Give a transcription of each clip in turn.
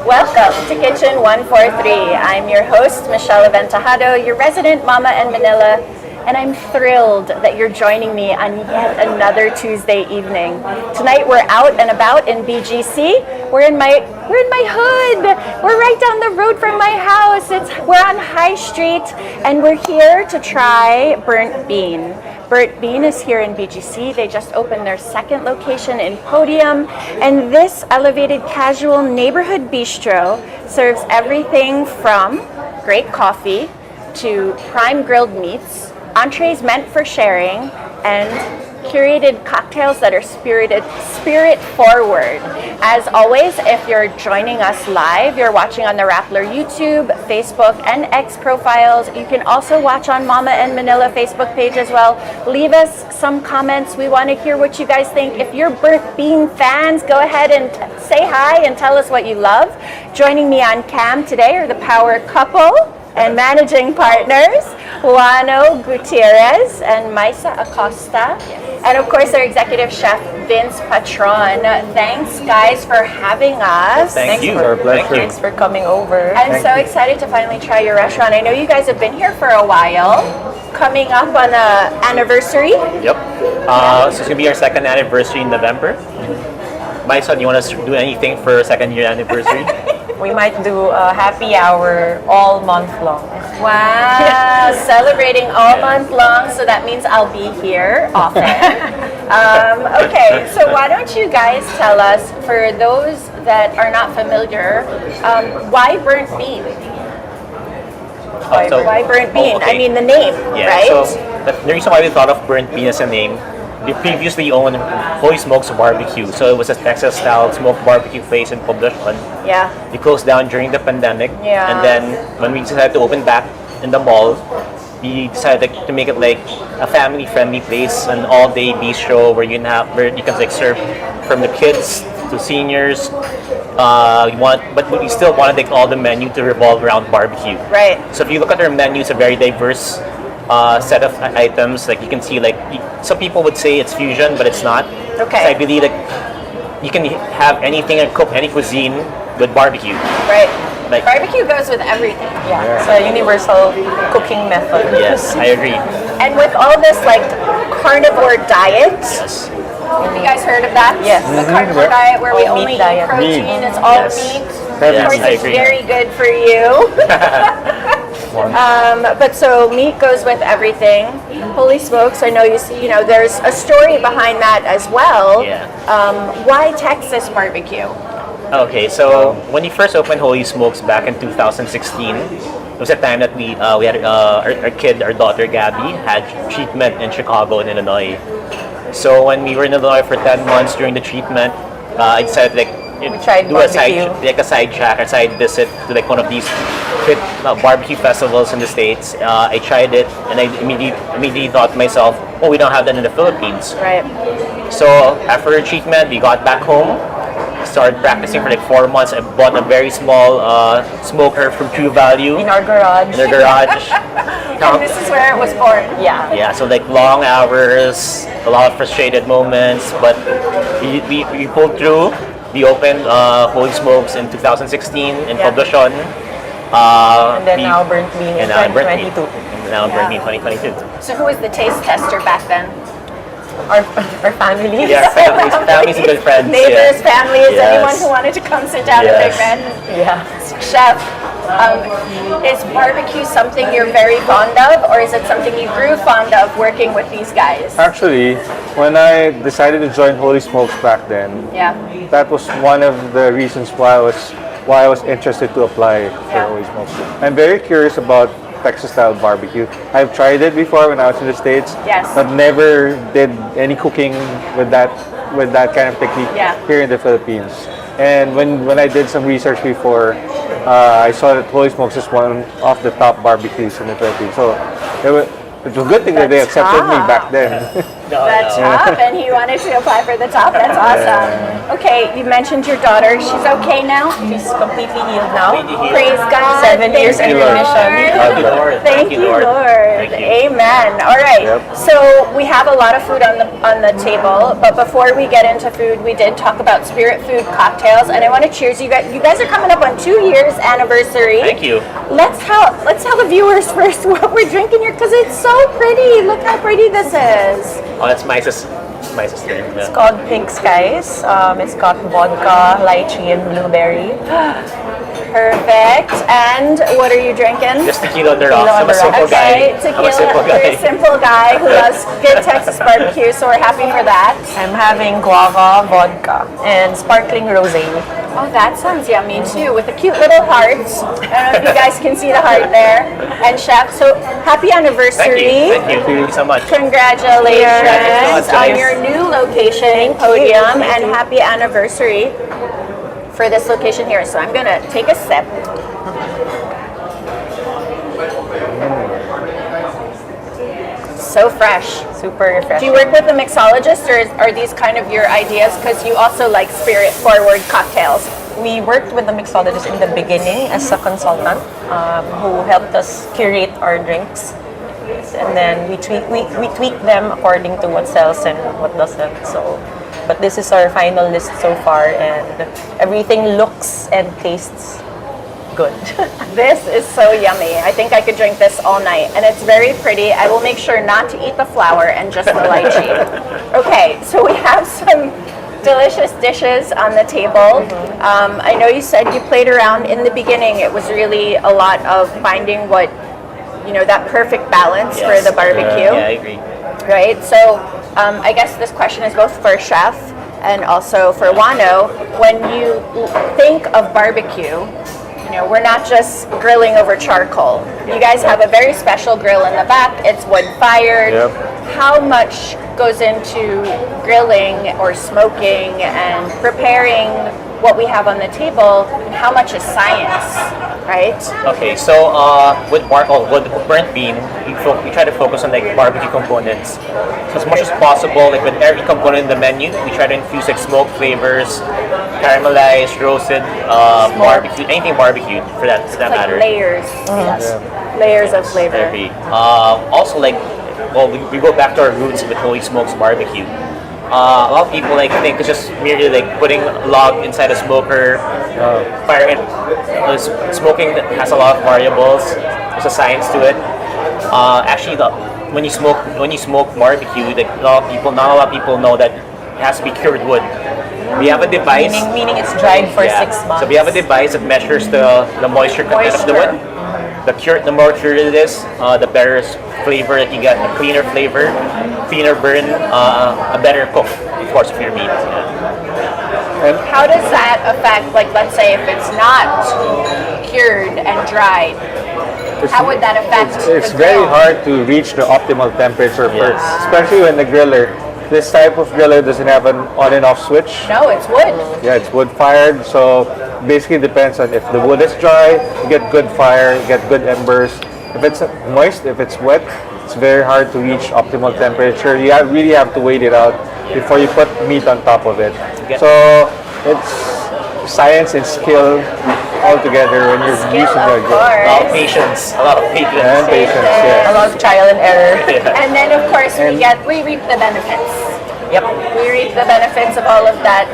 Welcome to Kitchen 143. I'm your host, Michelle Aventajado, your resident Momma in Manila, and I'm thrilled that you're joining me on yet another Tuesday evening. Tonight we're out and about in BGC. We're in my hood. We're right down the road from my house. We're on High Street, and we're here to try Burnt Bean. Burnt Bean is here in BGC. They just opened their second location in Podium, and this elevated casual neighborhood bistro serves everything from great coffee to prime grilled meats, entrees meant for sharing, and curated cocktails that are spirit forward. As always, if you're joining us live, you're watching on the Rappler YouTube, Facebook, and X profiles. You can also watch on Momma in Manila Facebook page as well. Leave us some comments. We want to hear what you guys think. If you're Burnt Bean fans, go ahead and say hi and tell us what you love. Joining me on cam today are the power couple and managing partners, Juano, Gutierrez, and Maisa, Acosta. And of course, our executive chef, Vincent Patron. Thanks, guys, for having us. Thank you. Our pleasure. Thanks for coming over. I'm so excited to finally try your restaurant. I know you guys have been here for a while, coming up on an anniversary. Yep. So it's going to be our second anniversary in November. Maisa, do you want to do anything for second year anniversary? We might do a happy hour all month long. Wow, celebrating all month long, so that means I'll be here often. Okay, so why don't you guys tell us, for those that are not familiar, why Burnt Bean? Why Burnt Bean? Okay. I mean the name, right? So the reason why we thought of Burnt Bean as a name, we previously owned Holy Smokes Barbecue. So it was a Texas-style smoked barbecue place in Poblacion. Yeah. We closed down during the pandemic. Yeah. And then when we decided to open back in the mall, we decided to make it like a family-friendly place, an all-day bistro where you can like serve from the kids to seniors. But we still wanted like all the menu to revolve around barbecue. Right. So if you look at our menu, it's a very diverse set of items. Like you can see, like some people would say it's fusion, but it's not. Okay. So I believe like you can have anything and cook any cuisine with barbecue. Right. Like Barbecue goes with everything. Yeah, it's a universal cooking method. yes, I agree. And with all this like carnivore diet, Yes. have you guys heard of that? Yes. The carnivore diet where we All only meat eat diet. protein, Meat. it's all Yes. meat. Yes, Of course, I it's agree. very good for you. But so meat goes with everything. Holy smokes! I know there's a story behind that as well. Yeah. Why Texas barbecue? Okay, so when we first opened Holy Smokes back in 2016, it was a time that we had our daughter Gabby had treatment in Chicago and Illinois. So when we were in Illinois for 10 months during the treatment, I decided tried do a side barbecue. a side visit to like one of these barbecue festivals in the States. I tried it and I immediately thought to myself, oh, we don't have that in the Philippines. Right. So after the treatment, we got back home, started practicing for like 4 months. I bought a very small smoker from True Value In our garage. in their garage. And this is where it was born. Yeah. Yeah, so like long hours, a lot of frustrated moments, but we pulled through. We opened Holy Smokes in 2016 in Yeah. Poblacion. And then now Burnt Bean in and now Burnt Bean. 2022. And now Burnt Bean 2022. So who was the taste tester back then? Our families. Yeah, families and good friends. Neighbors, yeah. families, Yes. anyone who wanted to come sit down at Big Yes. Red. Yeah. Chef, is barbecue something you're very fond of, or is it something you grew fond of working with these guys? Actually, when I decided to join Holy Smokes back then, Yeah. that was one of the reasons why I was interested to apply for Yeah. Holy Smokes. I'm very curious about Texas-style barbecue. I've tried it before when I was in the States, Yes. but never did any cooking with that kind of technique Yeah. here in the Philippines. And when I did some research before, I saw that Holy Smokes is one of the top barbecues in the Philippines. So it was a good thing that they That's accepted me top. back then. The top, and he wanted to apply for the top. That's awesome. Okay, you mentioned your daughter. She's okay now? She's completely healed now. Praise God. 7 years Thank in you, remission. Lord. Thank you, Lord. Thank you. Amen. All right. Yep. So we have a lot of food on the table, but before we get into food, we did talk about spirit food cocktails, and I want to cheers you guys. You guys are coming up on 2 years anniversary. Thank you. Let's tell the viewers first what we're drinking here because it's so pretty. Look how pretty this is. Oh, that's Maisa's thing. It's called Pink Skies. It's got vodka, lychee, and blueberry. Perfect. And what are you drinking? Just tequila on the rocks. Tequila on I'm a the simple rocks. guy. Okay, I'm a tequila. simple You're guy. a simple guy who loves good Texas barbecue, so we're happy for that. I'm having guava, vodka, and sparkling rosé. Oh, that sounds yummy too, with the cute little hearts. I don't know if you guys can see the heart there. And Chef, so happy anniversary. Thank you. Thank you so much. Congratulations Congratulations. on your new location, Podium, and happy anniversary for this location here. So I'm gonna take a sip. So fresh. Super Do refreshing. you work with a mixologist, or are these kind of your ideas? Because you also like spirit-forward cocktails. We worked with the mixologist in the beginning as a consultant who helped us curate our drinks. And then we tweak them according to what sells and what doesn't. So, but this is our final list so far, and everything looks and tastes good. This is so yummy. I think I could drink this all night, and it's very pretty. I will make sure not to eat the flour and just the lychee. Okay, so we have some delicious dishes on the table. I know you said you played around in the beginning. It was really a lot of finding what, that perfect balance for Yes. the barbecue. Yeah, I agree. Right? So I guess this question is both for Chef and also for Juano. When you think of barbecue, we're not just grilling over charcoal. You guys have a very special grill in the back. It's wood fired. Yep. How much goes into grilling or smoking and preparing what we have on the table, and how much is science, right? Okay, so with burnt bean, we try to focus on like barbecue components. So as much as possible, like with every component in the menu, we try to infuse like smoked flavors, caramelized, roasted, barbecue, anything barbecued for that Like matter. layers, Yeah. layers of flavor. Every. Also we go back to our roots with Holy Smokes barbecue. A lot of people think it's just merely like putting a log inside a smoker, fire it. Smoking has a lot of variables. There's a science to it. Actually, when you smoke barbecue, like not a lot of people know that it has to be cured wood. We have a device. Meaning it's dried for 6 months. So we have a device that measures the moisture content of the wood. The more cured it is, the better flavor that you get. A cleaner flavor, cleaner burn, a better cook, of course, for your meat. Yeah. How does that affect, like, let's say if it's not cured and dried, how would that affect It's the very grill? hard to reach the optimal temperature Yes. first, especially when the griller. This type of griller doesn't have an on and off switch. No, it's wood. Yeah, it's wood fired, so basically depends on if the wood is dry, you get good fire, you get good embers. If it's moist, if it's wet, it's very hard to reach optimal temperature. You really have to wait it out before you put meat on top of it. Yeah. So it's science and skill all together when you're Skill, using of the grill. course. A lot of patience. And patience, A yes. lot of trial and error. And then, of course, we reap the benefits. Yep. We reap the benefits of all of that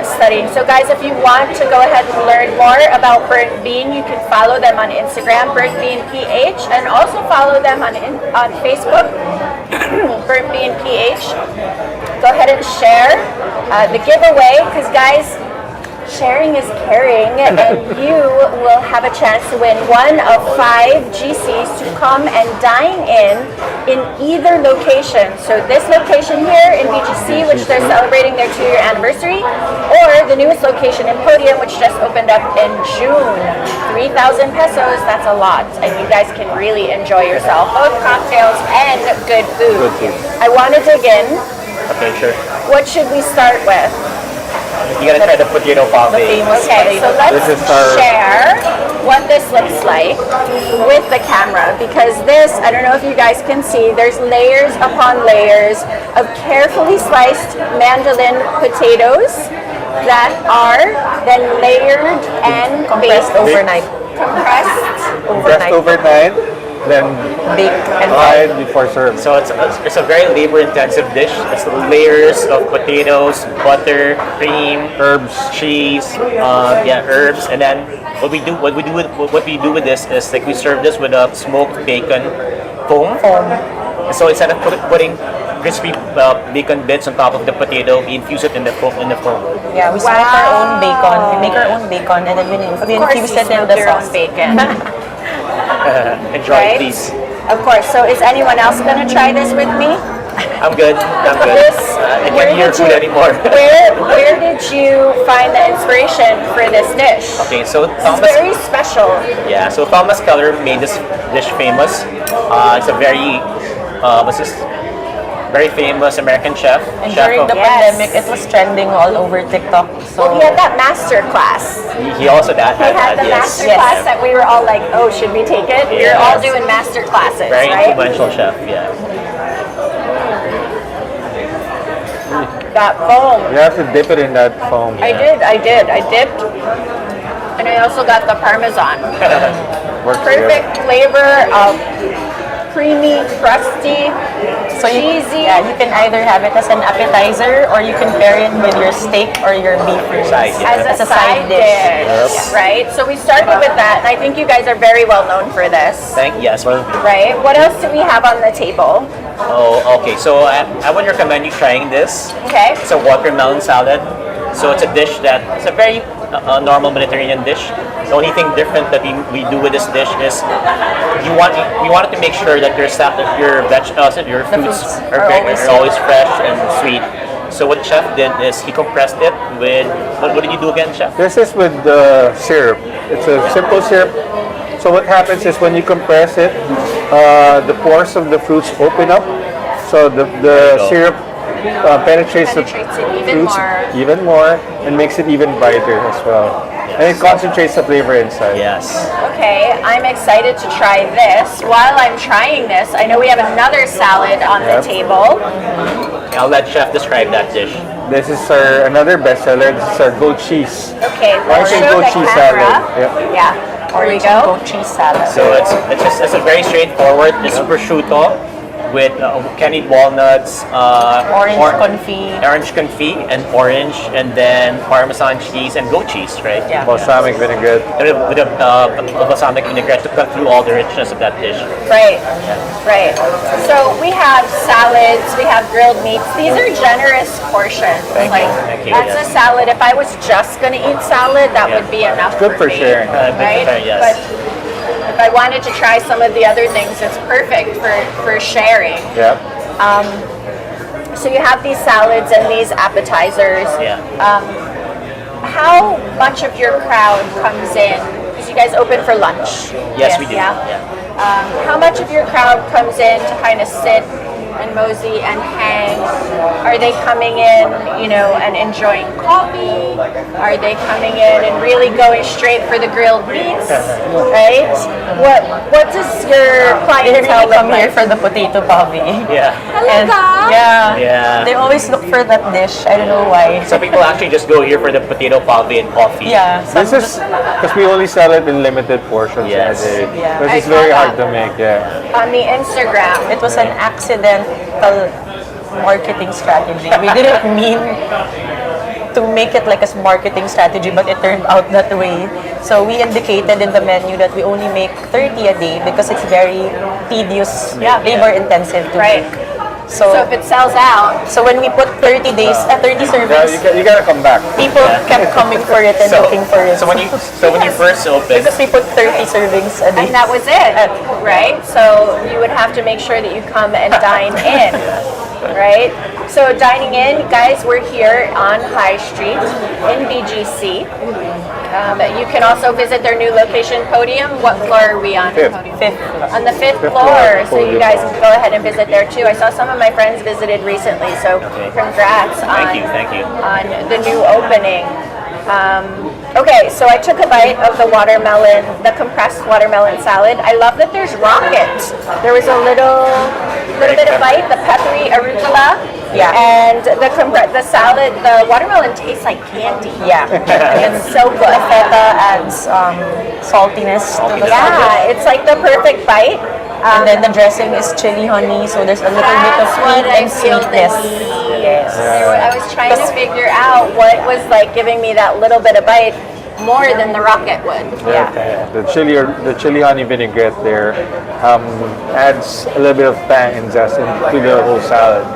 studying. So, guys, if you want to go ahead and learn more about Burnt Bean, you can follow them on Instagram, Burnt Bean PH, and also follow them on Facebook, Burnt Bean PH. Go ahead and share the giveaway, because, guys, sharing is caring, and you will have a chance to win one of 5 GCs to come and dine in either location. So this location here in BGC, which they're celebrating their 2-year anniversary, or the newest location in Podium, which just opened up in June. 3,000 pesos, that's a lot. And you guys can really enjoy yourself, both cocktails and good food. Good food. I want to dig in. Okay, sure. What should we start with? You gotta try the potato coffee. Okay, so let's This is our- share what this looks like with the camera, because this, I don't know if you guys can see, there's layers upon layers of carefully sliced mandolin potatoes that are then layered and Compressed baked. overnight. Compressed. Pressed overnight, then Bake and fried before served. So it's a very labor-intensive dish. It's layers of potatoes, butter, cream, Herbs. cheese, herbs, and then what we do with this is like we serve this with a smoked bacon foam. So instead of putting crispy bacon bits on top of the potato, we infuse it in the foam. Yeah, we smoke our own bacon. We make our own bacon and then we infuse it in the your own sauce. bacon. Enjoy, Right? please. Of course. So is anyone else going to try this with me? I'm good. This, I can't hear food anymore. where did you find the inspiration for this dish? Okay, so It's Thomas. very special. Yeah, so Thomas Keller made this dish famous. It's a very, very famous American chef. And chef during of- the pandemic, it was trending all over TikTok. So Well, he had that master class. he also He had the yes. master class that we were all like, oh, should we take it? We were all Yes. doing master classes, Very right? influential chef, yeah. That foam. You have to dip it in that foam. I dipped. And I also got the Parmesan. Works Perfect flavor of creamy, crusty, So cheesy. you can either have it as an appetizer or you can pair it with your steak or your beef Side, yeah. As a side dish, Yes. right? So we started with that, and I think you guys are very well known for this, Yes. Well, right? What else do we have on the table? oh, okay. So I would recommend you trying this. Okay. It's a watermelon salad. So it's a dish that it's a very normal Mediterranean dish. The only thing different that we do with this dish is we wanted to make sure that your your fruits are always fresh and sweet. So what chef did is he compressed it with what did you do again, chef? This is with the syrup. It's a simple syrup. So what happens is when you compress it, the pores of the fruits open up. So the go. syrup penetrates the Penetrates it even fruits more. even more and makes it even brighter as well. And it concentrates the flavor inside. Yes. Okay, I'm excited to try this. While I'm trying this, I know we have another salad on the Yep. table. I'll let chef describe that dish. This is our another bestseller. This is our goat cheese. Okay, let's Orange and show goat the cheese camera. salad. Yep. Yeah, there we orange and go. goat cheese salad. So it's a very straightforward. It's prosciutto with candied walnuts, orange confit, and orange, and then Parmesan cheese and goat cheese, right? Yeah. Balsamic vinaigrette. With a balsamic vinaigrette to cut through all the richness of that dish. Right, right. So we have salads, we have grilled meats. These are generous portions. Thank you, Like thank you, that's yes. a salad. If I was just gonna eat salad, that Yeah. would be enough. Good for me, sharing. Good for right? sharing, yes. But if I wanted to try some of the other things, it's perfect for sharing. Yeah. So you have these salads and these appetizers. Yeah. How much of your crowd comes in? Because you guys open for lunch. Yes, we do. Yeah. How much of your crowd comes in to kind of sit and mosey and hang? Are they coming in, and enjoying coffee? Are they coming in and really going straight for the grilled meats? Right? What does your They clientele really look come here like? for the potato pavi. Yeah. And Talaga? Yeah. they always look for that dish. I don't know why. Some people actually just go here for the potato pavi and coffee. Yeah. This is because we only sell it in limited portions Yes. a day. Yeah. Because it's I saw very that. hard to make. Yeah. On the Instagram. It was an accidental marketing strategy. We didn't mean to make it like a marketing strategy, but it turned out that way. So we indicated in the menu that we only make 30 a day because it's very tedious, labor intensive to Right. make. So if it sells out, So when we put 30 days, 30 Yeah, servings, you gotta come back. people kept coming for it and looking for it. So when you first opened, because we put 30 servings a day. and that was it, right? So you would have to make sure that you come and dine in, right? So dining in, guys, we're here on High Street in BGC. You can also visit their new location, Podium. What floor are we on? Fifth. Podium? Fifth. On the fifth Fifth floor, floor, so you Podium. guys can go ahead and visit there too. I saw some of my friends visited recently, so congrats Thank you. on the new opening. Okay, so I took a bite of the watermelon, the compressed watermelon salad. I love that there's rocket. There was a little bit of bite, the peppery arugula, Yeah. And the salad, the watermelon tastes like candy. Yeah. It's so good. Feta adds saltiness to the salad. Yeah, it's like the perfect bite. And then the dressing is chili honey, so there's a little bit of That's what heat I and feel sweetness. the need. Yes. I was trying to figure out what was like giving me that little bit of bite more than the rocket would. Yeah. The chili honey vinaigrette there adds a little bit of tang and zest into the whole salad.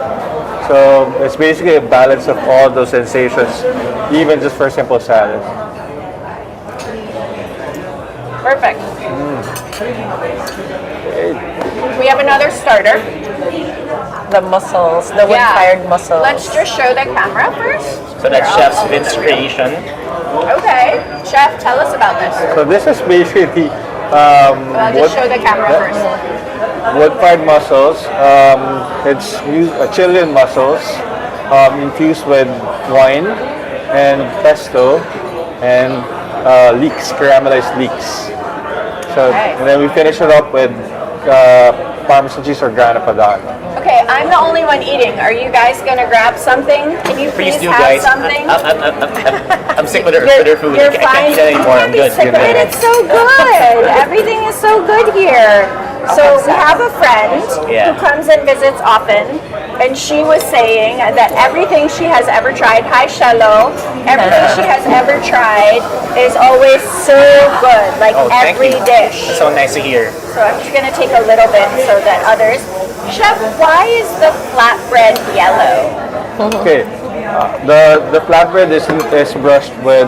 So it's basically a balance of all those sensations, even just for a simple salad. Perfect. We have another starter. The mussels, the wood-fired mussels. Let's just show the camera first. So that's Chef's Vince creation. Okay. Chef, tell us about this. So this is basically Just show the camera first. wood-fired mussels. It's Chilean mussels infused with wine and pesto and leeks, caramelized leeks. So Okay. and then we finish it up with Parmesan cheese or grana padano. Okay, I'm the only one eating. Are you guys gonna grab something? Can you please Please do, have guys. something? I'm sick with her food. I can't eat that anymore. I'm good. Sick of it. It's so good. Everything is so good here. So we have a friend Yeah. who comes and visits often, and she was saying that everything she has ever tried, hi Shallow, everything she has ever tried is always so good, like Oh, thank every you. dish. That's so nice to hear. So I'm just gonna take a little bit so that others. Chef, why is the flatbread yellow? Okay. The flatbread is brushed with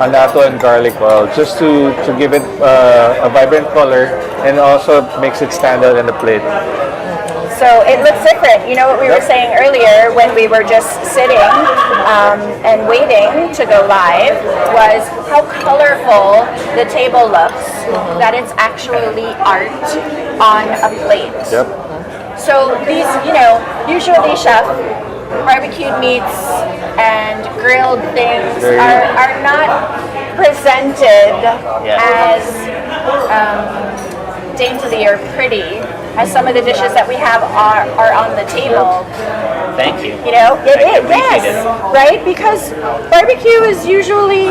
annatto and garlic oil just to give it a vibrant color and also makes it stand out in the plate. So it looks different. You know what we were saying earlier when we were just sitting and waiting to go live was how colorful the table looks, that it's actually art on a plate. Yep. So these, usually chef, barbecued meats and grilled things are not presented as daintily or pretty as some of the dishes that we have are on the table. Thank you. It is, appreciate yes, it. right? Because barbecue is usually,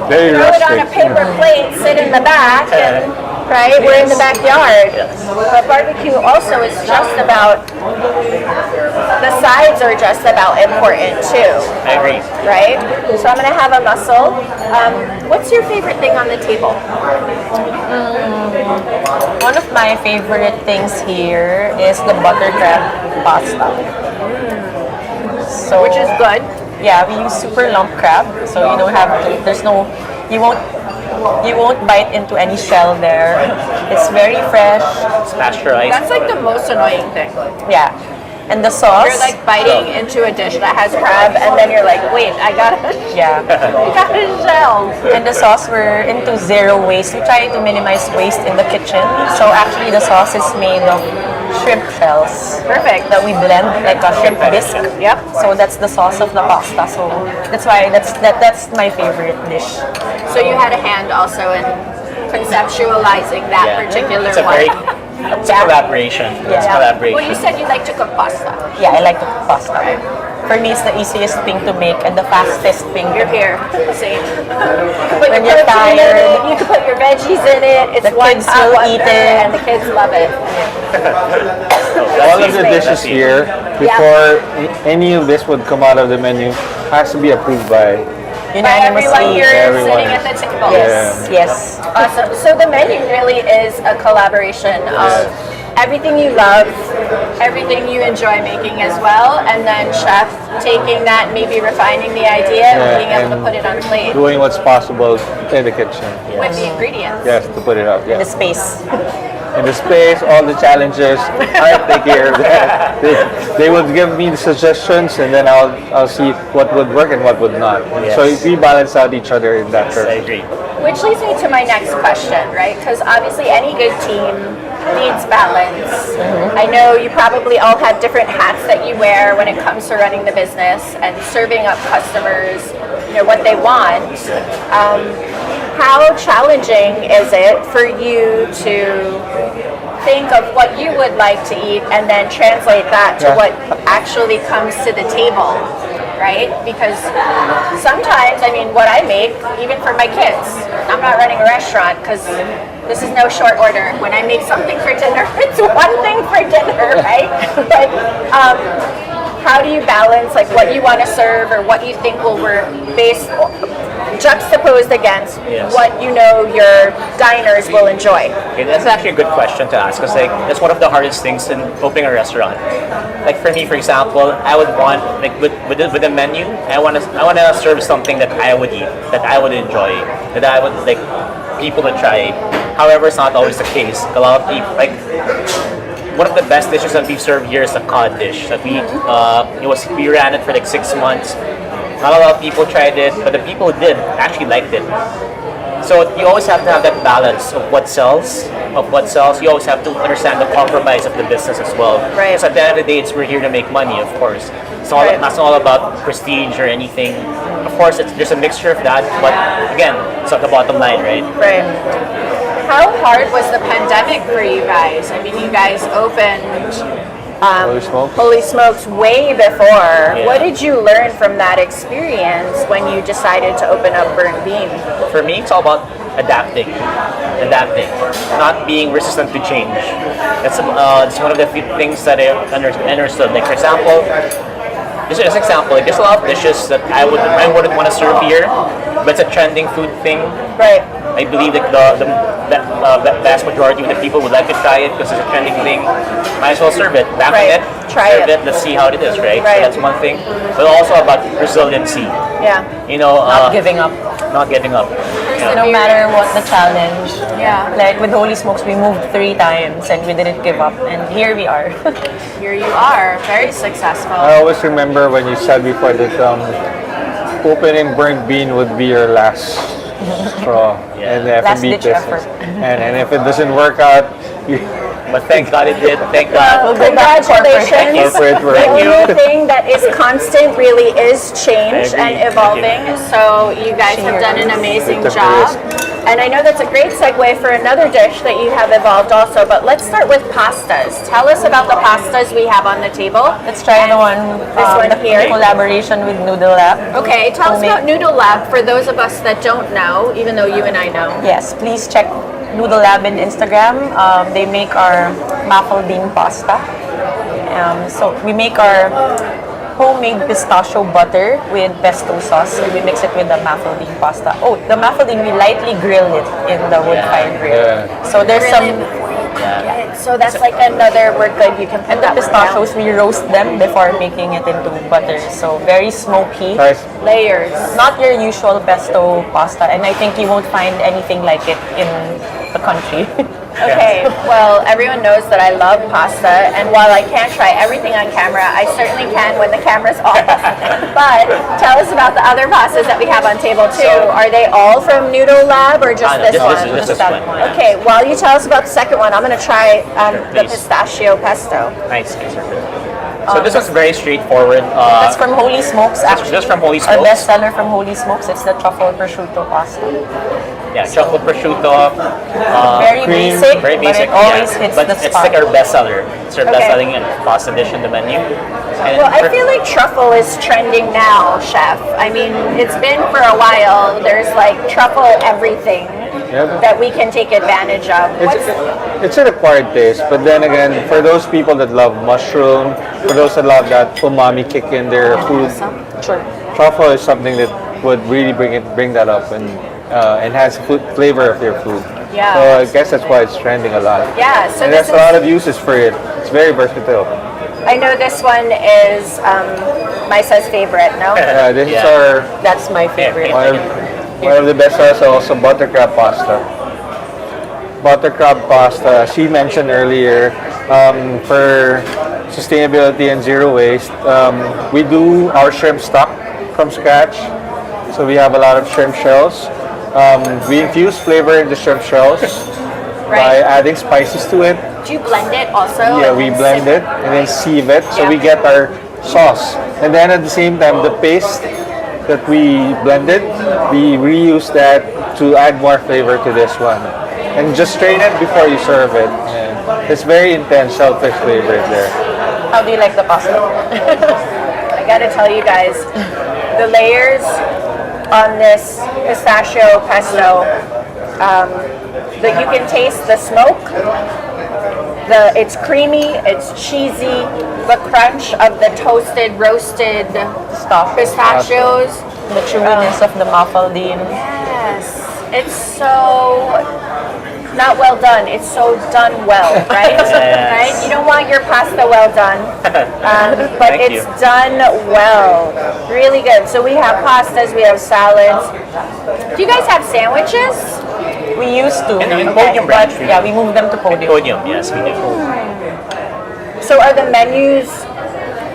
Very throw it on a rustic. paper plate, sit in the back, and right, we're in the backyard. But barbecue also is just about, the sides are just about important too, I agree. right? So I'm gonna have a mussel. What's your favorite thing on the table? One of my favorite things here is the butter crab pasta. So, Which is good. yeah, we use super lump crab, so you don't have to. You won't bite into any shell there. It's very fresh. It's pasteurized. That's like the most annoying thing. Yeah, and the sauce. You're like biting into a dish that has crab, and then you're like, wait, I got a Yeah. shell. And the sauce, we're into zero waste. We try to minimize waste in the kitchen. So actually the sauce is made of shrimp shells. Perfect. That we blend like a shrimp bisque. Yep. So that's the sauce of the pasta. So that's why that's my favorite dish. So you had a hand also in conceptualizing that particular It's a one. very it's a collaboration. It's Yeah. collaboration. Well, you said you like to cook pasta. Yeah, I like to cook pasta. For me, it's the easiest thing to make and the fastest thing to You're make. here. See. You put When your you're protein in tired. it, you can put your veggies in it. It's The one kids pot, will one eat burger, it. and the kids love it. All of the dishes here, before any of this would come out of the menu, has to be approved by. By everyone here Everyone. sitting at the table. Yes, yes. Awesome. So the menu really is a collaboration of everything you love, everything you enjoy making as well, and then chef taking that, maybe refining the idea and being able to and put it on a plate doing what's possible in the kitchen. with the ingredients. Yes, to put it up. The Yes. space. In the space, all the challenges, I take care of that. They would give me the suggestions, and then I'll see what would work and what would not. Yes. So we balance out each other in that I term. agree. Which leads me to my next question, right? Because obviously any good team needs balance. I know you probably all have different hats that you wear when it comes to running the business and serving up customers, what they want. How challenging is it for you to think of what you would like to eat and then translate that to Yeah. what actually comes to the table, right? Because sometimes, I mean, what I make, even for my kids, I'm not running a restaurant because this is no short order. When I make something for dinner, it's one thing for dinner, right? But how do you balance like what you want to serve or what you think will work based juxtaposed against Yes. what you know your diners will enjoy? Okay, that's actually a good question to ask because like that's one of the hardest things in opening a restaurant. Like for me, for example, I would want like with a menu, I want to serve something that I would eat, that I would enjoy, that I would like people to try. However, it's not always the case. A lot of people like one of the best dishes that we've served here is a cod dish that we ran it for like 6 months. Not a lot of people tried it, but the people who did actually liked it. So you always have to have that balance of what sells. You always have to understand the compromise of the business as well. Right. Because at the end of the day, we're here to make money, of course. It's not, Right. That's not all about prestige or anything. Of course, there's a mixture of that, but again, it's not the bottom line, right? Right. How hard was the pandemic for you guys? I mean, you guys opened Holy smokes. Holy Smokes way before. What did you learn from that experience when you decided to open up Burnt Bean? For me, it's all about adapting, not being resistant to change. That's it's one of the few things that I understood. Like for example, just as an example, like there's a lot of dishes that I wouldn't want to serve here, but it's a trending food thing. Right. I believe that the vast majority of the people would like to try it because it's a trending thing. Might as well serve it. Back Right. it, Try serve it. it. Let's see how it is, right? Right. So that's one thing. But also about resiliency. Yeah. You know, Not giving up. Not giving up. Yeah. No matter what the challenge. Yeah. Like with Holy Smokes, we moved 3 times and we didn't give up. And here we are. Here you are, very successful. I always remember when you said before that opening Burnt Bean would be your last straw Yeah. in the Last F&B ditch business. effort. And if it doesn't work out, you, But thank God it did. Thank God. We'll go back to Congratulations. corporate world. The only thing that is constant really is change I agree. and evolving. So you guys have done an amazing It's a job. risk. And I know that's a great segue for another dish that you have evolved also, but let's start with pastas. Tell us about the pastas we have on the table. Let's try the one, one the here. collaboration with Noodle Lab. Okay, tell us Homemade. about Noodle Lab for those of us that don't know, even though you and I know. Yes, please check Noodle Lab in Instagram. They make our maple bean pasta. So we make our homemade pistachio butter with pesto sauce and we mix it with the maple bean pasta. Oh, the maple bean, we lightly grill it in the wood-fired grill. Yeah. So there's Grill some, it before you cook it. So that's like another, we're good, you can put and the that one down. pistachios, we roast them before making it into butter. So very smoky. nice. Layers. Not your usual pesto pasta, and I think you won't find anything like it in the country. Okay, well, everyone knows that I love pasta, and while I can't try everything on camera, I certainly can when the camera's off. But tell us about the other pastas that we have on table too. Are they all from Noodle Lab or just No, this this one? is Just this that one. one. Yeah. Okay, while you tell us about the second one, I'm going to try the Please. pistachio pesto. Nice. So this one's very straightforward. That's from Holy Smokes, actually. Just from Holy Our Smokes. best seller from Holy Smokes, it's the truffle prosciutto pasta. Yeah, chocolate prosciutto. Very cream, basic, Very basic. but it always yeah. hits But the it's spot. like our bestseller. It's our Okay. best-selling pasta dish in the menu. And Well, I feel like truffle is trending now, chef. I mean, it's been for a while. There's like truffle everything Yeah. that we can take advantage of. It's an acquired taste, but then again, for those people that love mushroom, for those that love that umami kick in their food, Sure. truffle is something that would really bring that up and enhance the food flavor of your food. Yeah. So I guess that's why it's trending a lot. Yeah, so and this there's a lot is, of uses for it. It's very versatile. I know this one is Maisa's favorite, no? This Yeah. is our That's my favorite. one of the best are also buttercrab pasta. Buttercrab pasta, she mentioned earlier, for sustainability and zero waste, we do our shrimp stock from scratch. So we have a lot of shrimp shells. We infuse flavor in the shrimp shells by Right. adding spices to it. Do you blend it also? Yeah, and we then blend sip- it and then sieve it, so Yeah. we get our sauce. And then at the same time, the paste that we blended, we reuse that to add more flavor to this one. And just strain it before you serve it. And It's very intense shellfish flavor in there. How do you like the pasta? I gotta tell you guys, the layers on this pistachio pesto, that you can taste the smoke. It's creamy, it's cheesy, the crunch of the toasted, roasted Stuff. pistachios. The chewiness of the muffaldine. Yes, it's so not well done. It's so done well, right? Right? You don't want your pasta well done, but Thank it's you. done well. Really good. So we have pastas, we have salads. Do you guys have sandwiches? We used to, In Podium but branch, we yeah, we moved them to Podium. Podium, yes, we do. So are the menus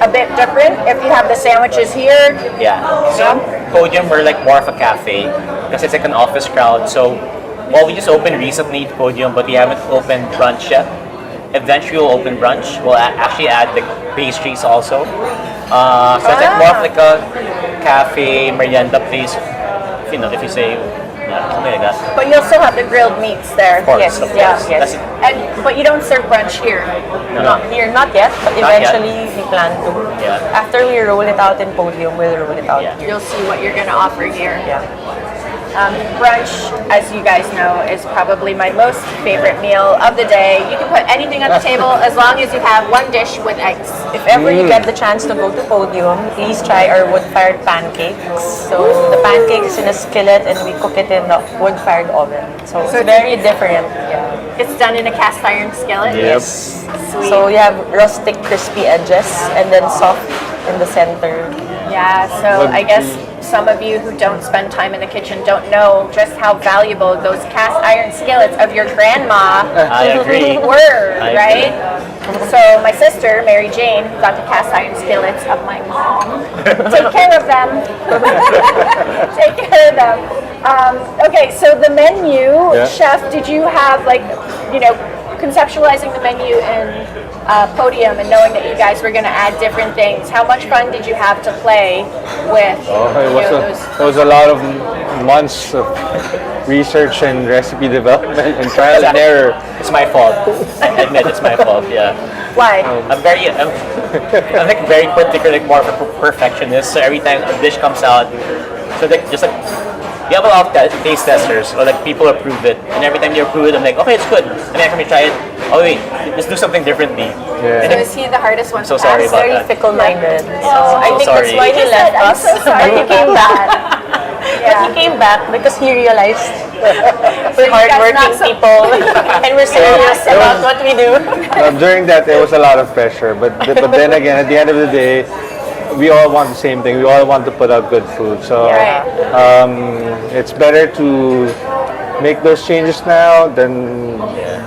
a bit different if you have the sandwiches here? Yeah. So Podium, we're like more of a cafe because it's like an office crowd. So, well, we just opened recently Podium, but we haven't opened brunch yet. Eventually, we'll open brunch. We'll actually add the pastries also. So it's like more of like a cafe merienda place. If you say, yeah, something like that. But you'll still have the grilled meats there. Of course, Yes, of course. yeah, yes. But you don't serve brunch here. No. Here, not yet, but Not yet. eventually we plan to. Yeah. After we roll it out in Podium, we'll roll it out. Yeah. You'll see what you're going to offer here. Yeah. Brunch, as you guys know, is probably my most favorite meal of the day. You can put anything on the table as long as you have one dish with eggs. If ever you get the chance to go to Podium, please try our wood-fired pancakes. So the pancake is in a skillet and we cook it in the wood-fired oven. So it's very different. Yeah. It's done in a cast iron skillet. Yep. Sweet. So you have rustic, crispy edges and then soft in the center. Yeah, so I guess some of you who don't spend time in the kitchen don't know just how valuable those cast iron skillets of your grandma I agree. were, I right? So my sister, Mary Jane, got the cast iron skillets of my mom. Take care of them. Take care of them. Okay, so the menu, Yeah. chef, did you have conceptualizing the menu in Podium and knowing that you guys were going to add different things? How much fun did you have to play with It was a lot of months of research and recipe development and trial and error. It's my fault. I admit it's my fault. Yeah. Why? I'm like very particular, like more of a perfectionist. So every time a dish comes out, so like just like we have a lot of taste testers or like people approve it, and every time you approve it, I'm like, okay, it's good. And then when we try it, oh wait, let's do something differently. Yeah. And So then, is he the hardest one So to sorry pass? about Very that. fickle-minded. So Oh, I think that's sorry. why He he just said, left I'm us. so sorry he came back. But he came back because he realized we're guys hardworking not so- people and we're serious about what we do. During that, there was a lot of pressure, but then again, at the end of the day, we all want the same thing. We all want to put out good food. So Right. it's better to make those changes now than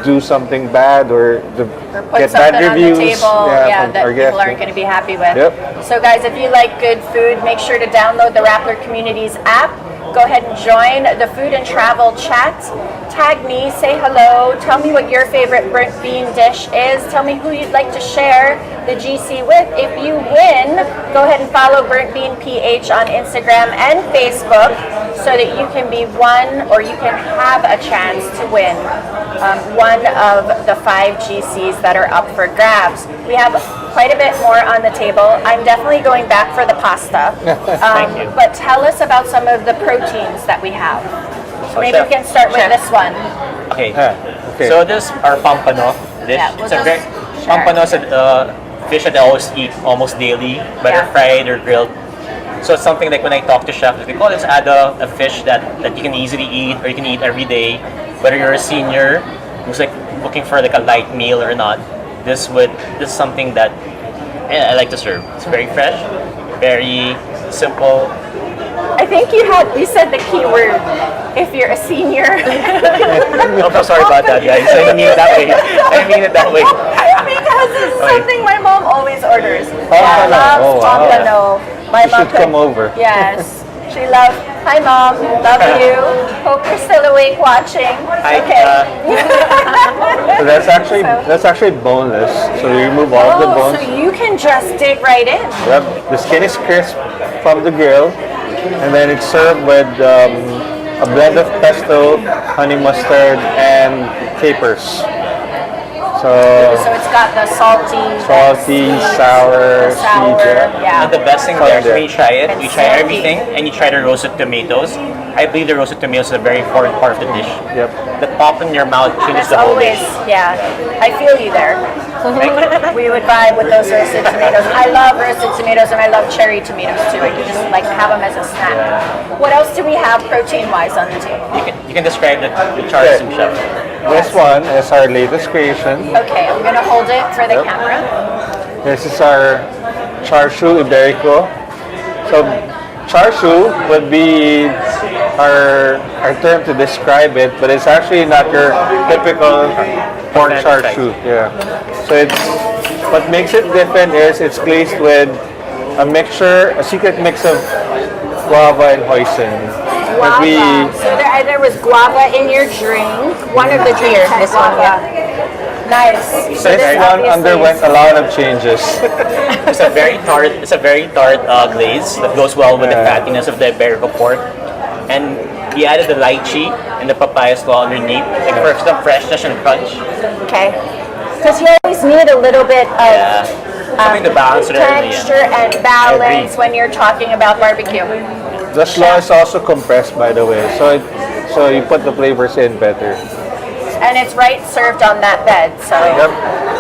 do something bad or Put get something bad on reviews. the table from that our people guests. aren't going to be happy with. Yep. So guys, if you like good food, make sure to download the Rappler Communities app. Go ahead and join the food and travel chat. Tag me, say hello, tell me what your favorite burnt bean dish is. Tell me who you'd like to share the GC with. If you win, go ahead and follow Burnt Bean PH on Instagram and Facebook so that you can be one, or you can have a chance to win one of the 5 GCs that are up for grabs. We have quite a bit more on the table. I'm definitely going back for the pasta. Thank you. But tell us about some of the proteins that we have. So Maybe we chef, can start with this one. Okay. Okay. So this our pampano dish. Yeah, we'll It's a just very share. pampano is a fish that I always eat almost daily, whether Yeah. fried or grilled. So it's something like when I talk to chefs, like, oh, let's add a fish that you can easily eat or you can eat every day, whether you're a senior who's like looking for like a light meal or not. This is something that I like to serve. It's very fresh, very simple. I think you said the key word. If you're a senior. I'm so sorry about that, guys. I didn't mean it that way. I didn't mean it that way. Because it's something my mom always orders. Pompano. Loves Oh, wow. pompano. My You mom should come over. Yes. She loves. Hi, Mom. Love you. Hope you're still awake watching. Hi, Okay. So that's actually boneless. So you remove all of the Oh, bones. so you can just dig right in. Yep. The skin is crisp from the grill, and then it's served with a blend of pesto, honey mustard, and capers. So it's got the salty, sour, sour, sweet. yeah. And the best thing there is when you try it, And you try salty. everything, and you try the roasted tomatoes. I believe the roasted tomatoes is a very important part of the dish. Yep. The pop in your mouth changes It's the whole always, dish. yeah. I feel you there. We would vibe with those roasted tomatoes. I love roasted tomatoes and I love cherry tomatoes too. I could just like have them as a snack. What else do we have protein-wise on the table? You can describe the char siu, chef. This one is our latest creation. Okay, I'm gonna hold it for the camera. This is our char siu iberico. So char siu would be our term to describe it, but it's actually not your typical pork char siu. Yeah. So it's what makes it different is it's glazed with a secret mix of guava and hoisin. That Guava. So there was guava in your drink. One of the drinks had this one, guava. Nice. So This one obviously underwent a lot of changes. It's a very tart. It's a very tart glaze that goes well with the fattiness of the Iberico pork, and we added the lychee and the papaya slaw underneath, like for some freshness and crunch. Okay. Because you always need a little bit of Something to balance it out. texture and balance when you're talking about barbecue. The slaw is also compressed, by the way, so you put the flavors in better. And it's right served on that bed, so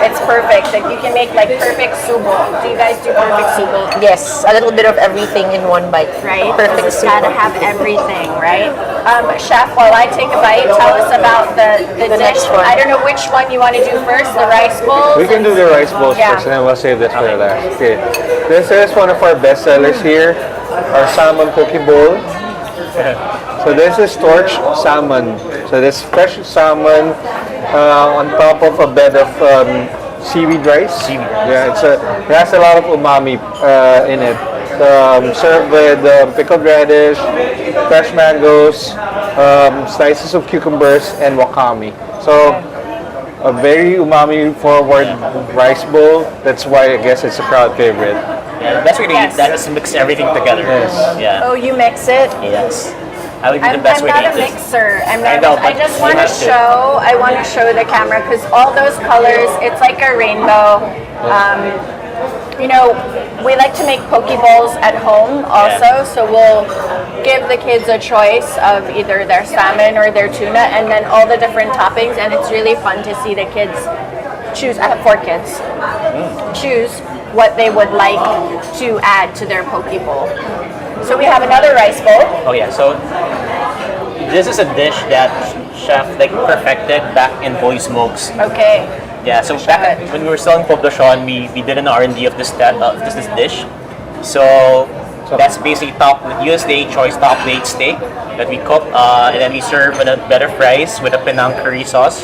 it's perfect. Like you can make like perfect subo. Do you guys do perfect subo? Yes, a little bit of everything in one bite. Right? Perfect It's soup. gotta have everything, right? Chef, while I take a bite, tell us about the dish. next one. I don't know which one you want to do first, the rice bowls? We can do the rice bowls Yeah. first, and then we'll save this for last. Okay. This is one of our best sellers here, our salmon poke bowl. So this is torched salmon. So this fresh salmon on top of a bed of seaweed rice. Seaweed rice. Yeah, it has a lot of umami in it. Served with pickled radish, fresh mangoes, slices of cucumbers, and wakame. So a very umami forward rice bowl. That's why I guess it's a crowd favorite. Yeah, the best way to eat that is to mix everything together. Yes. Yeah. Oh, you mix it? Yes. That would be I'm the best way not to a eat this. mixer. I'm I not. know, I but just you want to have to. show. I want to show the camera because all those colors. It's like a rainbow. You know, we like to make poke bowls at home also, so we'll give the kids a choice of either their salmon or their tuna, and then all the different toppings. And it's really fun to see the kids choose. I have 4 kids. Choose what they would like to add to their poke bowl. So we have another rice bowl. Oh yeah, so this is a dish that chef like perfected back in Boy Smokes. Okay. Yeah, so back when we were selling Poblacion, we did an R&D of this dish. So that's basically USDA choice top plate steak that we cook, and then we serve with a bed of rice with a Penang curry sauce,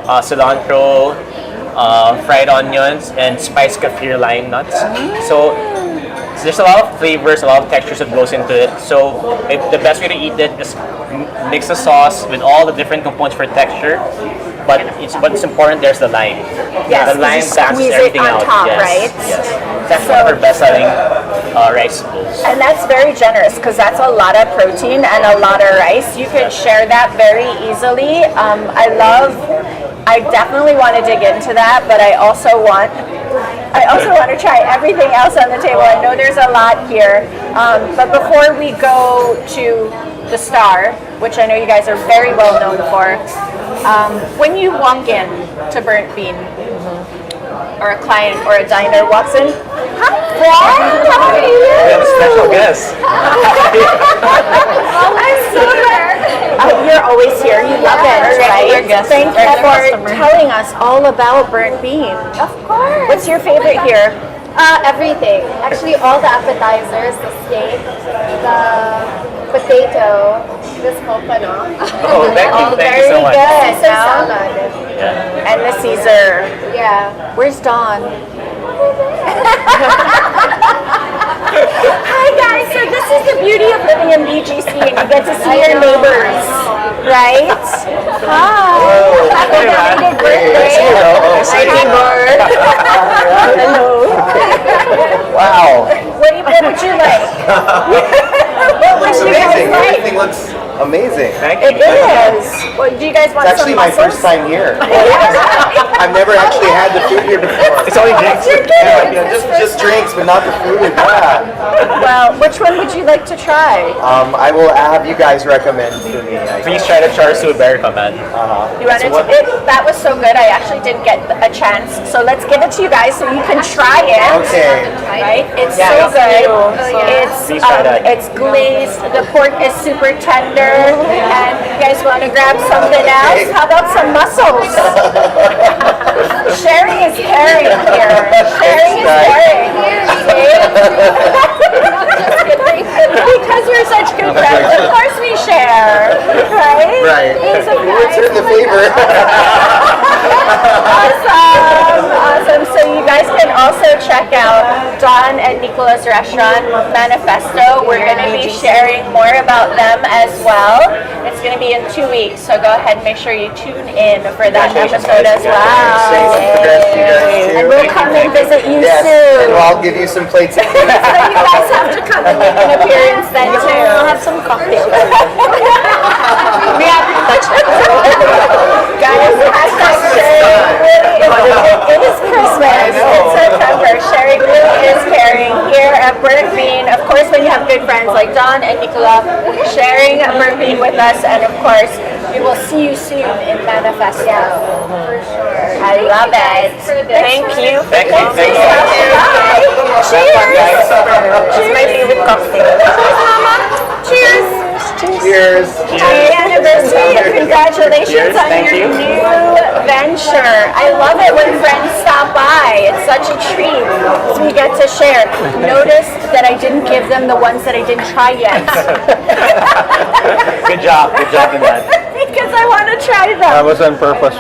cilantro, fried onions, and spiced kaffir lime nuts. So there's a lot of flavors, a lot of textures that goes into it. So the best way to eat it is mix the sauce with all the different components for texture. But what's important, there's the lime. Yes, The lime you balances squeeze it everything on out. top, Yes, right? yes. That's one of our best-selling rice bowls. And that's very generous because that's a lot of protein and a lot of rice. You could share that very easily. I definitely want to dig into that, but I also want to try everything else on the table. I know there's a lot here, but before we go to the star, which I know you guys are very well known for, when you walk in to Burnt Bean, or a client or a diner walks in, hi Fred, how are you? We have a special guest. I'm so glad. You're always here. You love it, right? guest, Thank you regular for customer. telling us all about Burnt Bean. Of course. What's your favorite here? Everything. Actually, all the appetizers, the steak, the potato, the smoked-no. Oh, thank you so much. Good. Caesar salad. Yeah. And the Caesar. Yeah. Where's Dawn? Hi guys, so this is the beauty of living in BGC and you get to see your neighbors, right? Hi. Happy belated birthday. Hi neighbor. Hello. Wow. What would you like? What would you guys like? Everything looks amazing. Thank It you. is. Well, do you guys want It's actually some my mussels? first time here. I've never actually had the food here before. It's only drinks. Yeah, just drinks, but not the food. Yeah. Well, which one would you like to try? I will have you guys recommend to me. Please try the char siu berry man. You wanted to? That was so good. I actually didn't get a chance. So let's give it to you guys so you can try it. Okay. Right? It's Yeah, so it's good. new. It's Please try that. it's glazed. The pork is super tender. And you guys want to grab something else? How about some mussels? Sharing is caring here. Sharing is caring. Because we're such good friends, of course we share, right? Right. It's We'll return the favor. Awesome. So you guys can also check out Don and Nicola's restaurant, Manifesto. We're going to be sharing more about them as well. It's going to be in 2 weeks, so go ahead and make sure you tune in for that episode as well. And we'll come and visit you Yes, soon. and I'll give you some plates of food. So you guys have to come and make an appearance then too. We'll have some cocktails. We have to touch it. Guys, hashtag sharing really it is Christmas. It's September. Sharing really is caring here at Burnt Bean. Of course, when you have good friends like Don and Nicola sharing Burnt Bean with us, and of course, we will see you soon in Manifesto. For sure. I love it. Thank you. Thank you. Thank you. Bye. Cheers. It's my favorite cocktail. Cheers. Cheers. Happy anniversary and congratulations Cheers, on thank your you. new venture. I love it when friends stop by. It's such a treat. So we get to share. Notice that I didn't give them the ones that I didn't try yet. Good job. Good job in that. Because I want to try them. That was on purpose.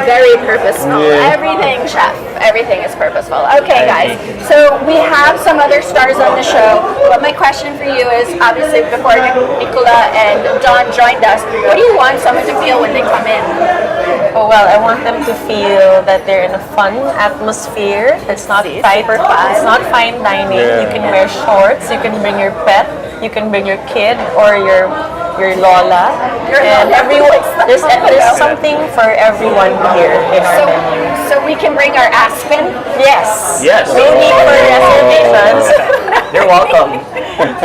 Very purposeful. Yeah. Everything, chef. Everything is purposeful. Okay, guys. So we have some other stars on the show. But my question for you is, obviously, before Nicola and Don joined us, what do you want someone to feel when they come in? Oh, well, I want them to feel that they're in a fun atmosphere. It's not It's not fine dining. Yeah. You can wear shorts. You can bring your pet. You can bring your kid or your lola. And everyone, there's something for everyone here in our menu. So we can bring our Aspen. Yes. Yes. No need for reservations. You're welcome.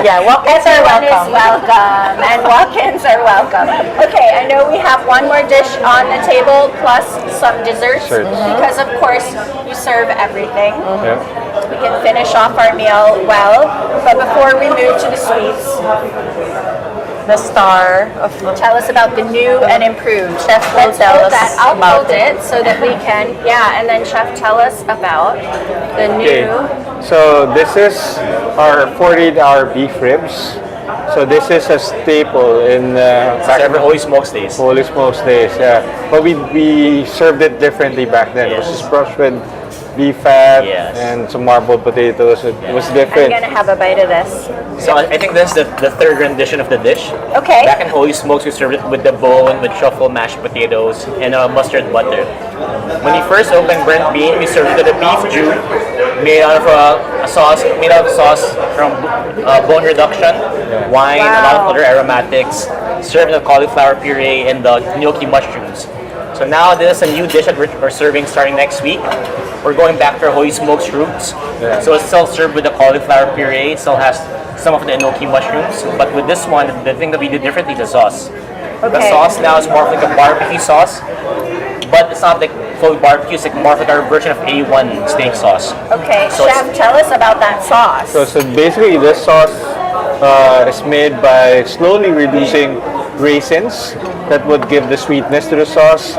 Yeah, walk-ins are Everyone is welcome. welcome, and walk-ins are welcome. Okay, I know we have one more dish on the table plus some desserts because, of course, you serve everything. Yeah. We can finish off our meal well, but before we move to the sweets, The star of the tell us about the new and improved. Chef will Let's tell hold us that. I'll about hold it so that we can, and then Chef, tell us about the Okay, new. so this is our 48-hour beef ribs. So this is a staple in Back in the Holy Smokes days. Holy Smokes days, yeah. But we served it differently back then. It was Yes. just brushed with beef fat Yes. and some marbled potatoes. It was I'm different. gonna have a bite of this. So I think this is the third rendition of the dish. Okay. Back in Holy Smokes, we served it with the bone, with truffle mashed potatoes, and mustard butter. When we first opened Burnt Bean, we served it with a beef stew made out of a sauce, from bone reduction, wine, a lot of other aromatics, served with cauliflower puree and the gnocchi mushrooms. So now this is a new dish that we're serving starting next week. We're going back to our Holy Smokes roots. Yeah. So it's still served with the cauliflower puree. It still has some of the gnocchi mushrooms. But with this one, the thing that we did differently, the sauce. The Okay. sauce now is more of like a barbecue sauce. But it's not like full barbecue. It's like more of like our version of A1 steak sauce. Okay, So Chef, tell us about that sauce. So basically, this sauce is made by slowly reducing raisins that would give the sweetness to the sauce,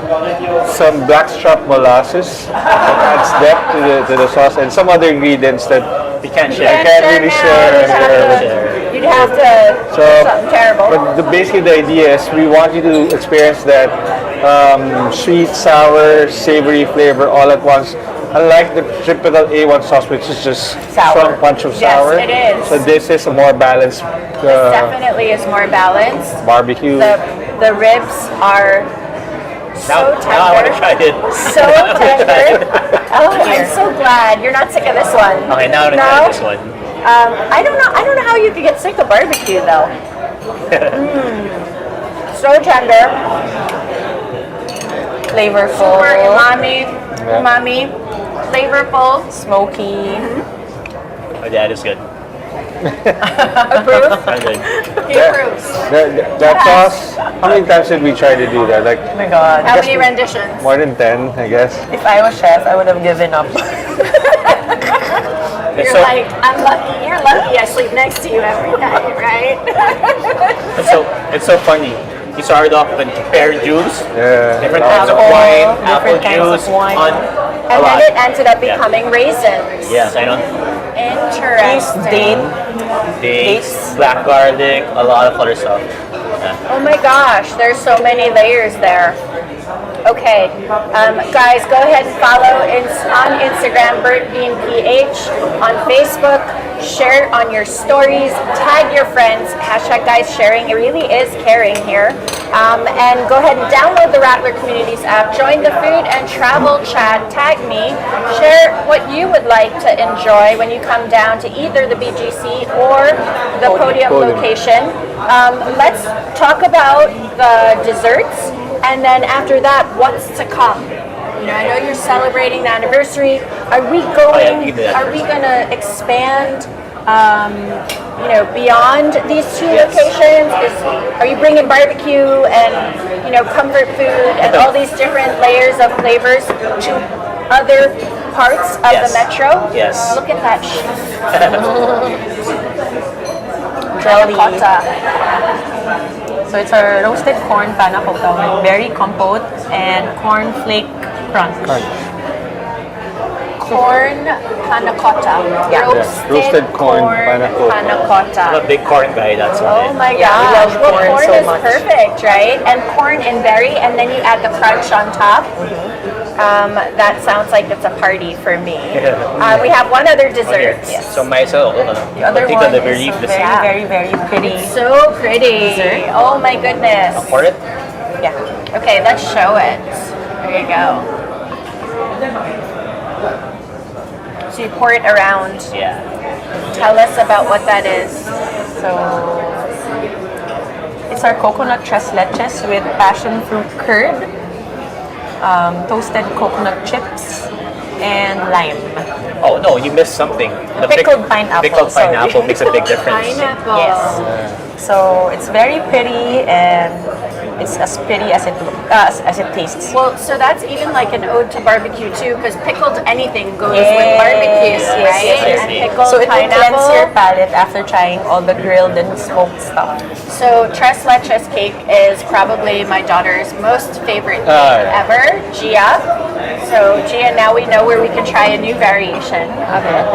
some blackstrap molasses that adds depth to the sauce, and some other ingredients that We can't I share. can't really share. You'd have to So, do something terrible. but basically the idea is we want you to experience that sweet, sour, savory flavor all at once. Unlike the typical A1 sauce, which is just Sour. strong punch of Yes, sour. it is. So this is a more balanced Definitely is more balanced. barbecue. The ribs are so Now I want to tender. try it. So tender. Oh, I'm so glad. You're not sick of this one. Okay, now I want to try this one. I don't know how you could get sick of barbecue though. So tender, Flavorful, super umami, flavorful. smoky. Oh, that is good. Approve. Very good. He approves. That sauce, how many times did we try to do that? Like Oh my god. How many renditions? more than 10, I guess. If I was chef, I would have given up. You're So- like, I'm lucky. You're lucky. I sleep next to you every night, right? It's so funny. You started off with pear juice, Yeah. different types of Apple, wine, apple different kinds of juice, wine. on And a then lot. it ended up Yeah. becoming raisins. Yes, I know. Interesting. Date. Dates, black garlic, a lot of other stuff. Yeah. Oh my gosh, there's so many layers there. Okay, guys, go ahead and follow on Instagram, Burnt Bean PH, on Facebook, share it on your stories, tag your friends, hashtag guys sharing. It really is caring here. And go ahead and download the Rattler Communities app, join the food and travel chat, tag me, share what you would like to enjoy when you come down to either the BGC or the podium location. Let's talk about the desserts. And then after that, what's to come? You know, I know you're celebrating the anniversary. Are we going? you did that Are we gonna expand? Beyond these two locations? Are you bringing barbecue and comfort food and all these different layers of flavors to other parts of the Yes. metro? Yes. Look at that. Jelly. Acosta. So it's a roasted corn panna cotta with berry compote and corn flake crunch. Corn panna cotta. Yeah. Roasted corn panna cotta. panna cotta. I'm a big corn guy, that's Oh why. my Yeah, we gosh. love Well, corn corn so is much. perfect, right? And corn and berry, and then you add the crunch on top. That sounds like it's a party for me. We have one other dessert. So Maisa, The other take one the very, is the very, very pretty. So pretty. Dessert. Oh my goodness. pour it. Yeah. Okay, let's show it. There you go. So you pour it around. Yeah. Tell us about what that is. So it's our coconut tres leches with passion fruit curd, toasted coconut chips, and lime. Oh no, you missed something. The Pickled pineapple, Pickled sorry. pineapple makes a big difference. Pineapple. Yes. So it's very pretty and it's as pretty as it tastes. Well, so that's even like an ode to barbecue too, because pickled anything goes Yes, with barbecue, yes, right? yes. And pickled So it will pineapple. cleanse your palate after trying all the grilled and smoked stuff. So tres leches cake is probably my daughter's most favorite cake ever, Gia. So Gia, now we know where we can try a new variation of it.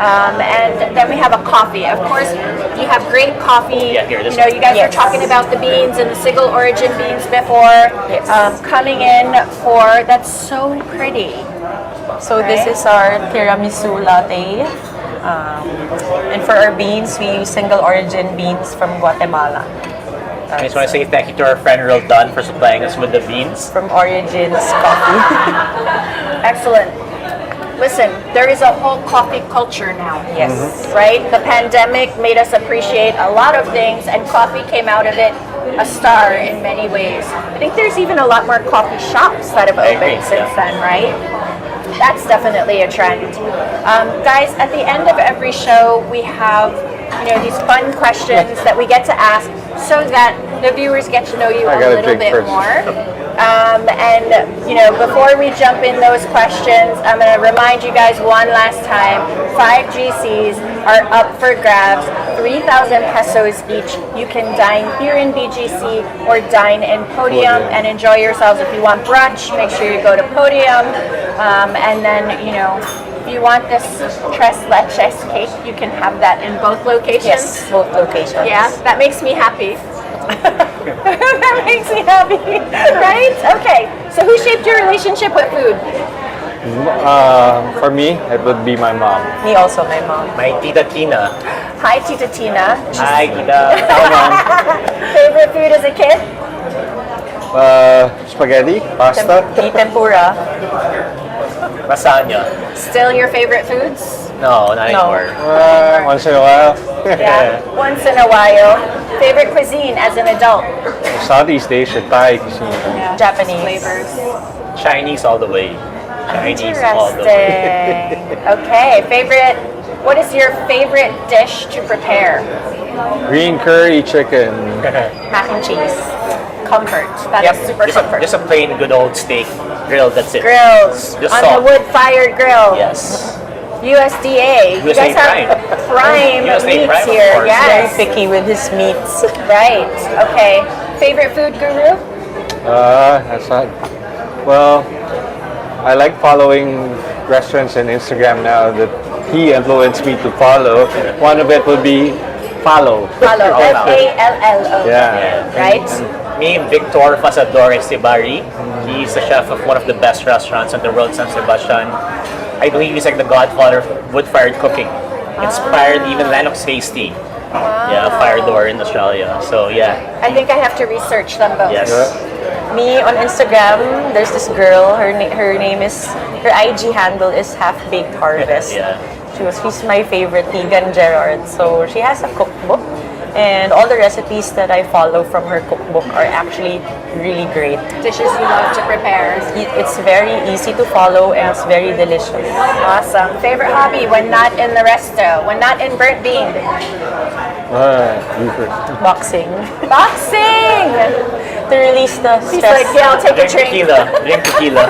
And then we have a coffee. Of course, you have great coffee. Yeah, here, this you know, you guys Yes. were talking about the beans and the single origin beans before. Coming in for, that's so pretty. So this Right. is our tiramisu latte. And for our beans, we use single origin beans from Guatemala. I just want to say thank you to our friend Roldan for supplying us with the beans. From Origins Coffee. Excellent. Listen, there is a whole coffee culture now. Yes. Right? The pandemic made us appreciate a lot of things, and coffee came out of it a star in many ways. I think there's even a lot more coffee shops that have I agree, opened since yeah. then, right? That's definitely a trend. Guys, at the end of every show, we have these fun questions that we get to ask so that the viewers get to know you I a gotta little drink bit first. more. Before we jump in those questions, I'm going to remind you guys one last time, 5 GCs are up for grabs, 3,000 pesos each. You can dine here in BGC or dine in Podium and enjoy yourselves. If you want brunch, make sure you go to Podium. And then, if you want this tres leches cake, you can have that in both locations. Yes, both locations. Yeah, that makes me happy. That makes me happy, right? Okay, so who shaped your relationship with food? For me, it would be my mom. Me also, my mom. My Tita Tina. Hi, Tita Tina. Hi, Tita. Favorite food as a kid? Spaghetti, pasta. Tempura. Lasagna. Still your favorite foods? No, not No. anymore. Once in a while. Yeah, once in a while. Favorite cuisine as an adult? Southeast Asia, Thai cuisine. Japanese. Flavors. Chinese all the way. Chinese all the way. Interesting. Okay, what is your favorite dish to prepare? Green curry chicken. Mac and cheese. Comfort. That is super Just comfort. a plain good old steak grilled. That's it. Grills Just on salt. the wood-fired grill. Yes. USDA. You USA guys have prime USA meats Prime, of here. course. Very Yes. picky with his meats. Right. Okay. Favorite food guru? That's not. Well, I like following restaurants on Instagram now that he influenced me to follow. One of it would be Follow. Follow. Oh, Fallo. Yeah. Right? Me, Victor Fasadores Tibari. He's the chef of one of the best restaurants in the world, San Sebastian. I believe he's like the godfather of wood-fired cooking. Inspired even Lennox Hasty. Yeah, fire door in Australia. So yeah, I think I have to research them both. yes. Me on Instagram, there's this girl. Her name is, her IG handle is Half Baked Harvest. Yeah. She's my favorite, Tegan Gerard. So she has a cookbook, and all the recipes that I follow from her cookbook are actually really great. Dishes you love to prepare. It's very easy to follow and it's very delicious. Awesome. Favorite hobby when not in the resto, when not in Burnt Bean? You first. Boxing. Boxing! To release the She's stress. like, yeah, I'll take a Drink drink. tequila. Drink tequila.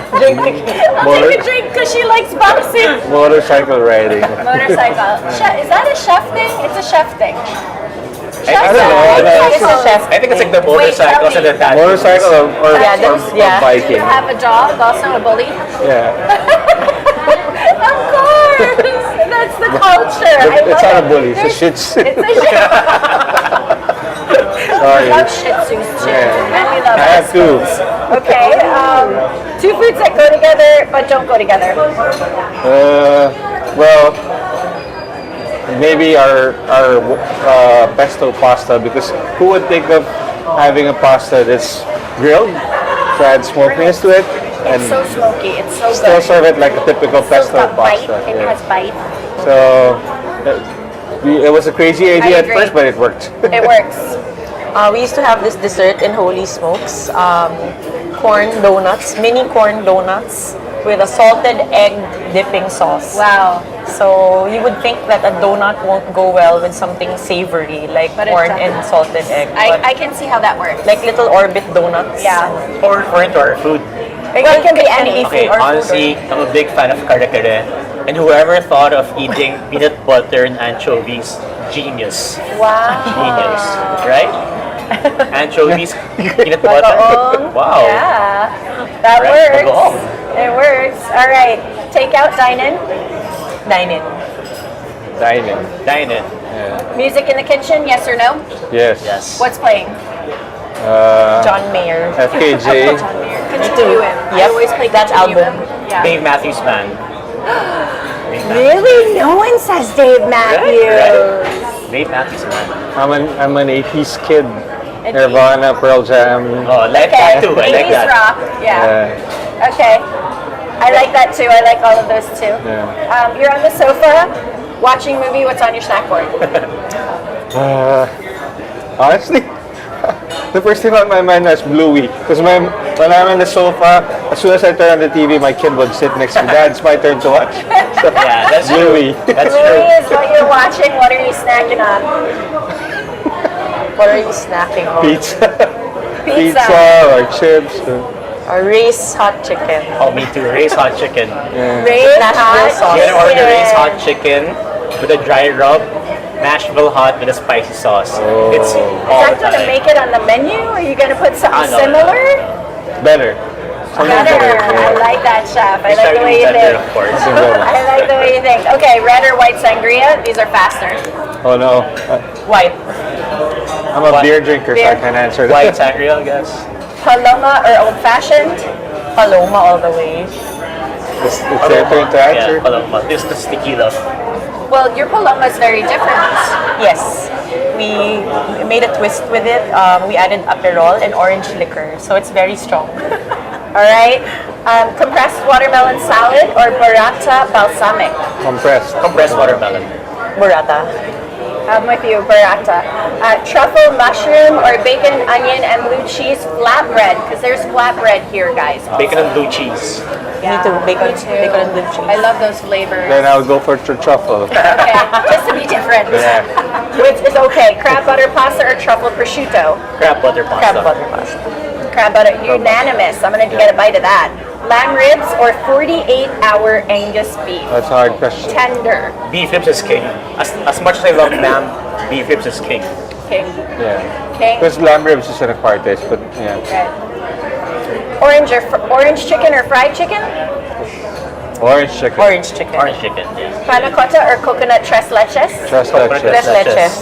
I'll take a drink because she likes boxing. Motorcycle riding. Motorcycle. Is that a chef thing? It's a chef thing. I don't know. It's a chef. I think it's like the motorcycles and the tattoos. Motorcycle or Yeah, there's- yeah. Do biking. you have a dog, also a bully? Yeah. Of course! That's the culture. I It's love not a it. bully, it's a shih tzu. It's a shih Sorry. We love Shih Tzus too. Yeah. And we love I have two. Okay. Two foods that go together but don't go together. Well, maybe our pesto pasta, because who would think of having a pasta that's grilled, to add smokiness to it, and It's so smoky. It's so still good. serve it like a typical Still pesto got bite. pasta. It Yeah. has bite. So it was a crazy idea at agree. first, but it worked. It works. We used to have this dessert in Holy Smokes, corn donuts, mini corn donuts with a salted egg dipping sauce. Wow. So you would think that a donut won't go well with something savory like But it corn does. and salted egg. But I can see how that works. like little orbit donuts. Yeah. Or into our food. It can be any. Okay, Or food honestly, I'm a big fan of kare-kare. And whoever thought of eating peanut butter and anchovies, genius. Wow. Genius. Right? Anchovies, peanut butter. Wow. Yeah. That Right, works. bagoong. It works. All right. Take out, dine in. Dine in. Dining. Dine in. Music in the kitchen, yes or no? Yes. Yes. What's playing? John Mayer. FKJ. Continuum. I Yep, always play that Continuum. album. Yeah. Dave Matthews Band. Really? No one says Dave Matthews. Right? Dave Matthews Band. I'm an 80s kid. An Nirvana, Pearl Jam. Oh, I like Okay. that too. I like 80s that. rock. Yeah. Okay. I like that too. I like all of those too. Yeah. You're on the sofa watching movie. What's on your snack board? Honestly, the first thing on my mind was Bluey. Because when I'm on the sofa, as soon as I turn on the TV, my kid would sit next to me. Dad, it's my turn to watch. So, Yeah, that's Bluey. true. That's Movie true. is what you're watching. What are you snacking on? What are you snacking on? Pizza. Pizza. Or chips. Or Ray's hot chicken. Oh, me too. Ray's hot chicken. Ray's Nashville hot sauce. I'm gonna order Ray's chicken. hot chicken with a dry rub, Nashville hot with a spicy sauce. It's all Is that the going to time. make it on the menu? Or are you going to put something no, no. similar? Better. Something Better. I better. like that, chef. I It's like the way you better, think. of course. I like the way you think. Okay, red or white sangria? These are faster. Oh no. White. I'm a What? beer drinker, so I Beer. can answer that. White sangria, I guess. Paloma or old fashioned? Paloma all the way. It's their turn to answer. Yeah, Paloma. This is tequila. Well, your Paloma is very different. Yes. We made a twist with it. We added Aperol and orange liquor. So it's very strong. All right. Compressed watermelon salad or burrata balsamic? Compressed watermelon. Burrata. I'm with you, burrata. Truffle mushroom or bacon, onion, and blue cheese flatbread, because there's flatbread here, guys. Bacon and blue cheese. Me too. Bacon, Me too. bacon and blue cheese. I love those flavors. Then I'll go for truffle. Okay, just to be different. Yeah. Which is okay. Crab butter pasta or truffle prosciutto? Crab butter pasta. Crab butter pasta. Crab butter, unanimous. I'm gonna get a bite of that. Lamb ribs or 48-hour Angus beef? That's a hard question. Tender. Beef ribs is king. As much as I love lamb, beef ribs is king. King. Yeah. King. Because lamb ribs is an acquired taste, but yeah. Okay. Orange chicken or fried chicken? Orange chicken. Orange chicken. Orange chicken, yeah. Panna cotta or coconut tres leches? Tres Coconut leches. Tres leches.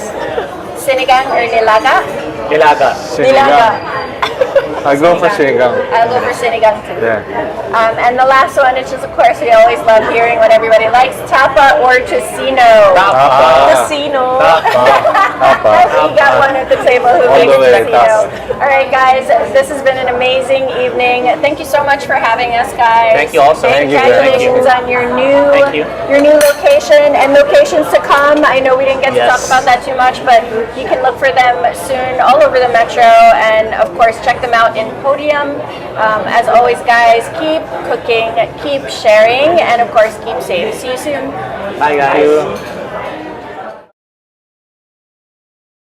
Sinigang or nilaga? Nilaga. Sinigang. I go for sinigang. I'll go for sinigang too. Yeah. And the last one, which is of course we always love hearing what everybody likes, tapa or tocino? Casino. We got one at the table who All makes the way tocino. past. All right, guys, this has been an amazing evening. Thank you so much for having us, guys. Thank you also. Thank you. Congratulations on your Thank you. new location and locations to come. I know we didn't get to talk Yes. about that too much, but you can look for them soon all over the metro, and of course check them out in Podium. As always, guys, keep cooking, keep sharing, and of course keep safe. See you soon. Bye, guys.